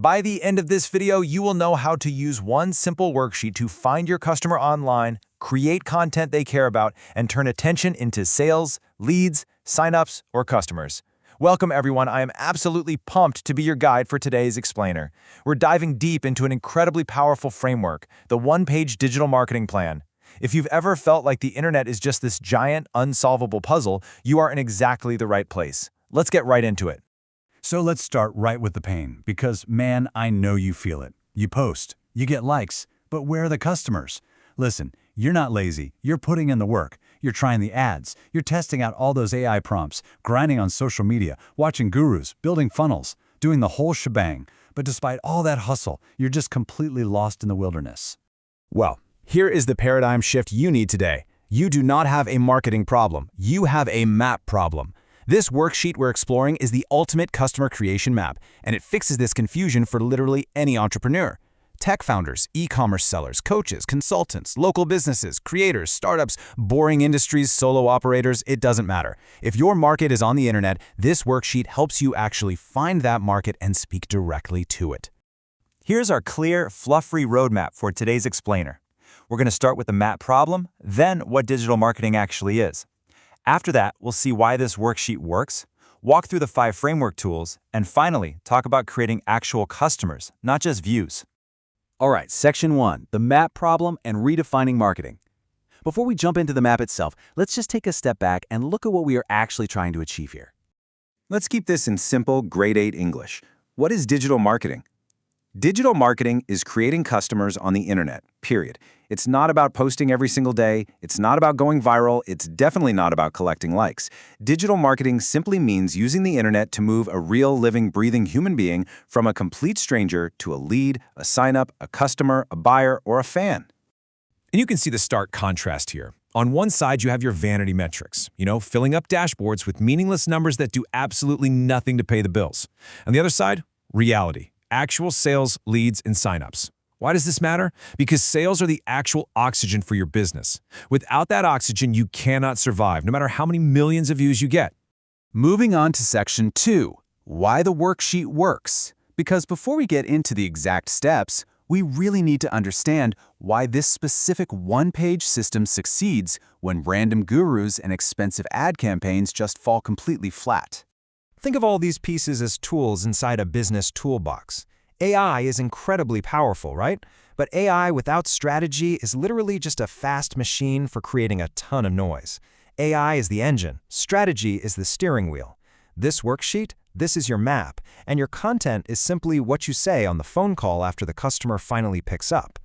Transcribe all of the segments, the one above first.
By the end of this video, you will know how to use one simple worksheet to find your customer online, create content they care about, and turn attention into sales, leads, signups, or customers. Welcome everyone, I am absolutely pumped to be your guide for today's explainer. We're diving deep into an incredibly powerful framework, the one-page digital marketing plan. If you've ever felt like the internet is just this giant, unsolvable puzzle, you are in exactly the right place. Let's get right into it. So let's start right with the pain, because man, I know you feel it. You post, you get likes, but where are the customers? Listen, you're not lazy, you're putting in the work. You're trying the ads, you're testing out all those AI prompts, grinding on social media, watching gurus, building funnels, doing the whole shebang. But despite all that hustle, you're just completely lost in the wilderness. Well, here is the paradigm shift you need today. You do not have a marketing problem, you have a map problem. This worksheet we're exploring is the ultimate customer creation map, and it fixes this confusion for literally any entrepreneur. Tech founders, e-commerce sellers, coaches, consultants, local businesses, creators, startups, boring industries, solo operators, it doesn't matter. If your market is on the internet, this worksheet helps you actually find that market and speak directly to it. Here's our clear, fluff-free roadmap for today's explainer. We're going to start with the map problem, then what digital marketing actually is. After that, we'll see why this worksheet works, walk through the 5 framework tools, and finally, talk about creating actual customers, not just views. All right, section 1, the map problem and redefining marketing. Before we jump into the map itself, let's just take a step back and look at what we are actually trying to achieve here. Let's keep this in simple, grade 8 English. What is digital marketing? Digital marketing is creating customers on the internet, period. It's not about posting every single day. It's not about going viral. It's definitely not about collecting likes. Digital marketing simply means using the internet to move a real, living, breathing human being from a complete stranger to a lead, a sign-up, a customer, a buyer, or a fan. And you can see the stark contrast here. On one side, you have your vanity metrics, filling up dashboards with meaningless numbers that do absolutely nothing to pay the bills. On the other side, reality, actual sales, leads, and signups. Why does this matter? Because sales are the actual oxygen for your business. Without that oxygen, you cannot survive, no matter how many millions of views you get. Moving on to section 2, why the worksheet works. Because before we get into the exact steps, we really need to understand why this specific one-page system succeeds when random gurus and expensive ad campaigns just fall completely flat. Think of all these pieces as tools inside a business toolbox. AI is incredibly powerful, right? But AI without strategy is literally just a fast machine for creating a ton of noise. AI is the engine, strategy is the steering wheel. This worksheet, this is your map, and your content is simply what you say on the phone call after the customer finally picks up.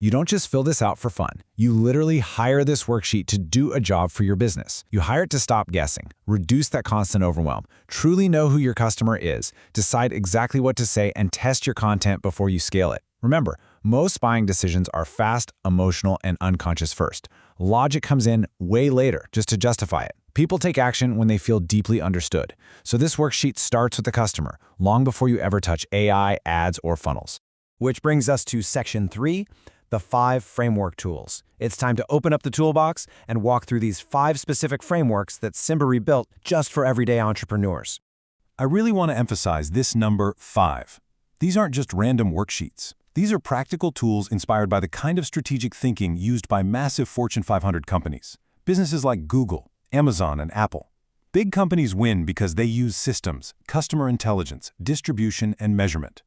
You don't just fill this out for fun. You literally hire this worksheet to do a job for your business. You hire it to stop guessing, reduce that constant overwhelm, truly know who your customer is, decide exactly what to say, and test your content before you scale it. Remember, most buying decisions are fast, emotional, and unconscious first. Logic comes in way later just to justify it. People take action when they feel deeply understood. So this worksheet starts with the customer, long before you ever touch AI, ads, or funnels. Which brings us to section 3, the 5 framework tools. It's time to open up the toolbox and walk through these 5 specific frameworks that Simbury built just for everyday entrepreneurs. I really want to emphasize this number 5. These aren't just random worksheets. These are practical tools inspired by the kind of strategic thinking used by massive Fortune 500 companies. Businesses like Google, Amazon, and Apple. Big companies win because they use systems, customer intelligence, distribution, and measurement.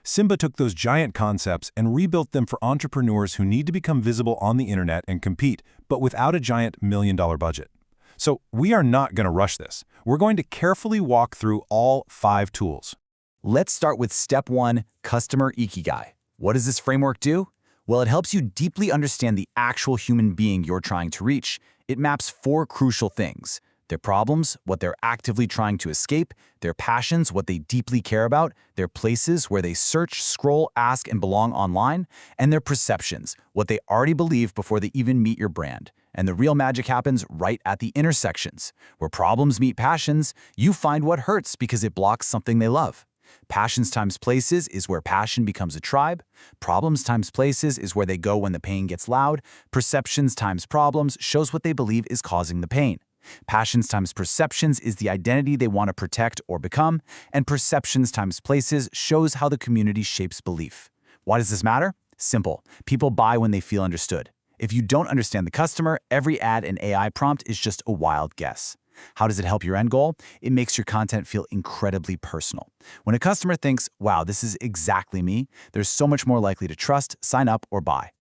Simba took those giant concepts and rebuilt them for entrepreneurs who need to become visible on the internet and compete, but without a giant million-dollar budget. So we are not going to rush this. We're going to carefully walk through all 5 tools. Let's start with step 1, Customer Ikigai. What does this framework do? Well, it helps you deeply understand the actual human being you're trying to reach. It maps 4 crucial things: their problems, what they're actively trying to escape, their passions, what they deeply care about, their places where they search, scroll, ask, and belong online, and their perceptions, what they already believe before they even meet your brand. And the real magic happens right at the intersections. Where problems meet passions, you find what hurts because it blocks something they love. Passions times places is where passion becomes a tribe. Problems times places is where they go when the pain gets loud. Perceptions times problems shows what they believe is causing the pain. Passions times perceptions is the identity they want to protect or become, and perceptions times places shows how the community shapes belief. Why does this matter? Simple. People buy when they feel understood. If you don't understand the customer, every ad and AI prompt is just a wild guess. How does it help your end goal? It makes your content feel incredibly personal. When a customer thinks, wow, this is exactly me, they're so much more likely to trust, sign up, or buy.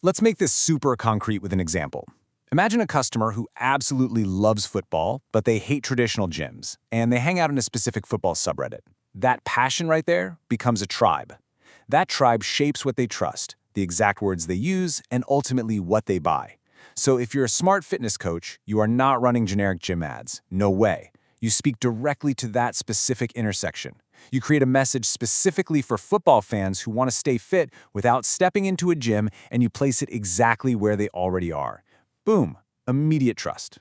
Let's make this super concrete with an example. Imagine a customer who absolutely loves football, but they hate traditional gyms, and they hang out in a specific football subreddit. That passion right there becomes a tribe. That tribe shapes what they trust, the exact words they use, and ultimately what they buy. So if you're a smart fitness coach, you are not running generic gym ads. No way. You speak directly to that specific intersection. You create a message specifically for football fans who want to stay fit without stepping into a gym, and you place it exactly where they already are. Boom, immediate trust.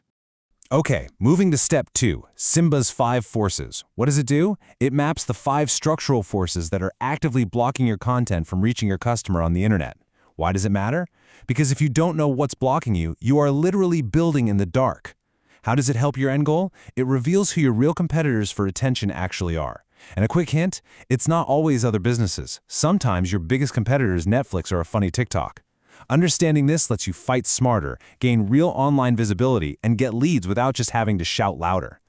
Okay, moving to step 2, Simba's 5 forces. What does it do? It maps the 5 structural forces that are actively blocking your content from reaching your customer on the internet. Why does it matter? Because if you don't know what's blocking you, you are literally building in the dark. How does it help your end goal? It reveals who your real competitors for attention actually are. And a quick hint, it's not always other businesses. Sometimes your biggest competitor is Netflix or a funny TikTok. Understanding this lets you fight smarter, gain real online visibility, and get leads without just having to shout louder.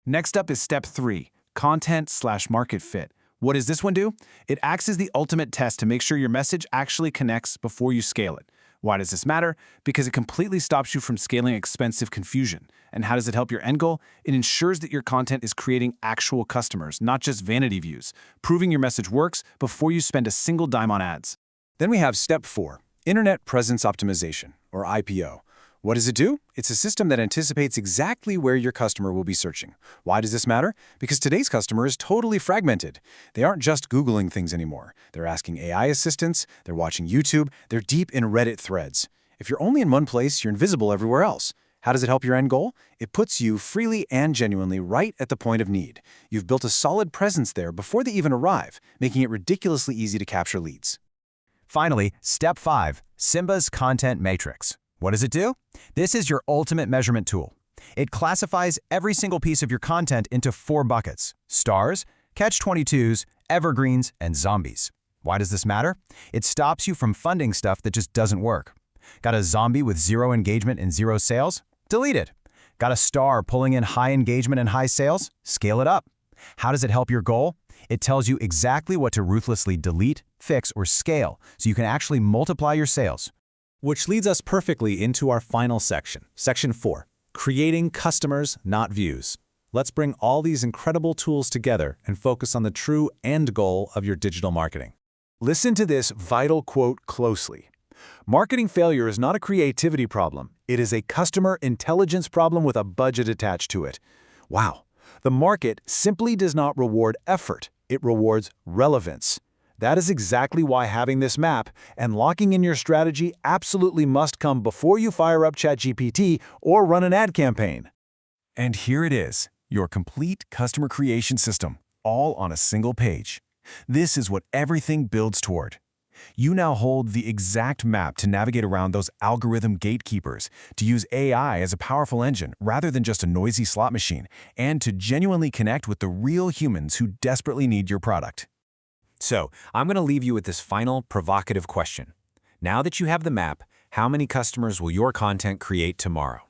Next up is step 3, content/market fit. What does this one do? It acts as the ultimate test to make sure your message actually connects before you scale it. Why does this matter? Because it completely stops you from scaling expensive confusion. And how does it help your end goal? It ensures that your content is creating actual customers, not just vanity views, proving your message works before you spend a single dime on ads. Then we have step 4, Internet Presence Optimization, or IPO. What does it do? It's a system that anticipates exactly where your customer will be searching. Why does this matter? Because today's customer is totally fragmented. They aren't just Googling things anymore. They're asking AI assistants, they're watching YouTube, they're deep in Reddit threads. If you're only in one place, you're invisible everywhere else. How does it help your end goal? It puts you freely and genuinely right at the point of need. You've built a solid presence there before they even arrive, making it ridiculously easy to capture leads. Finally, step 5, Simba's content matrix. What does it do? This is your ultimate measurement tool. It classifies every single piece of your content into 4 buckets: stars, catch-22s, evergreens, and zombies. Why does this matter? It stops you from funding stuff that just doesn't work. Got a zombie with 0 engagement and 0 sales? Delete it. Got a star pulling in high engagement and high sales? Scale it up. How does it help your goal? It tells you exactly what to ruthlessly delete, fix, or scale so you can actually multiply your sales. Which leads us perfectly into our final section, section 4, creating customers, not views. Let's bring all these incredible tools together and focus on the true end goal of your digital marketing. Listen to this vital quote closely. Marketing failure is not a creativity problem. It is a customer intelligence problem with a budget attached to it. Wow. The market simply does not reward effort. It rewards relevance. That is exactly why having this map and locking in your strategy absolutely must come before you fire up ChatGPT or run an ad campaign. And here it is, your complete customer creation system, all on a single page. This is what everything builds toward. You now hold the exact map to navigate around those algorithm gatekeepers, to use AI as a powerful engine rather than just a noisy slot machine, and to genuinely connect with the real humans who desperately need your product. So, I'm going to leave you with this final provocative question. Now that you have the map, how many customers will your content create tomorrow?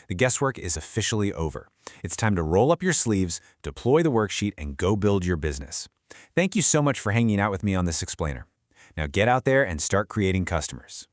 The guesswork is officially over. It's time to roll up your sleeves, deploy the worksheet, and go build your business. Thank you so much for hanging out with me on this explainer. Now get out there and start creating customers.